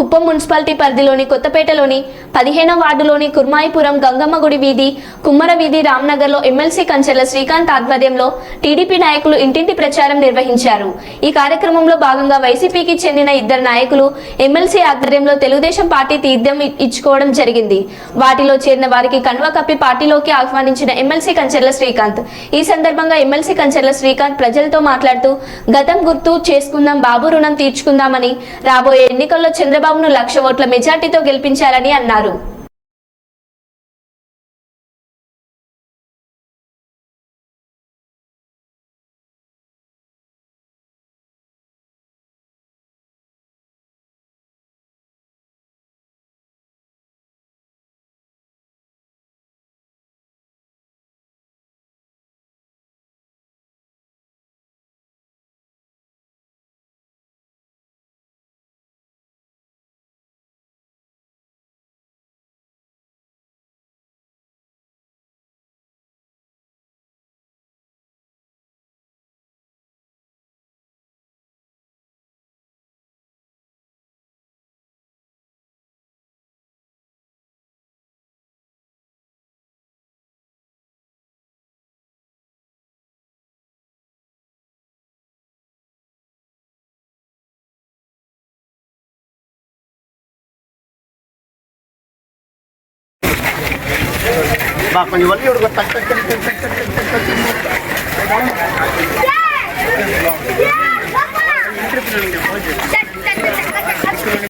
Kuppam municipality పరిధిలోని కొత్తపేటలోని 15వ వార్డులోని కుర్మాయిపురం గంగమ్మ గుడి వీధి, కుమ్మర వీధి, రామ్నగర్లో ఎమ్మెల్సీ కంచెల శ్రీకాంత్ ఆధ్వర్యంలో టీడీపీ నాయకులు ఇంటింటి ప్రచారం నిర్వహించారు. ఈ కార్యక్రమంలో భాగంగా వైసీపీకి చెందిన ఇద్దరు నాయకులు ఎమ్మెల్సీ ఆధ్వర్యంలో తెలుగుదేశం పార్టీ తీర్థం ఇచ్చుకోవడం జరిగింది. వాటిలో చేరిన వారికి కండువా కప్పి పార్టీలోకి ఆహ్వానించిన ఎమ్మెల్సీ కంచెల శ్రీకాంత్. ఈ సందర్భంగా ఎమ్మెల్సీ కంచెల శ్రీకాంత్ ప్రజలతో మాట్లాడుతూ గతం గుర్తు చేసుకుందాం, బాబు రుణం తీర్చుకుందామని, రాబోయే ఎన్నికల్లో చంద్రబాబును 1,00,000 ఓట్ల మెజార్టీతో గెలిపించాలని అన్నారు. కొంచెం వల్లి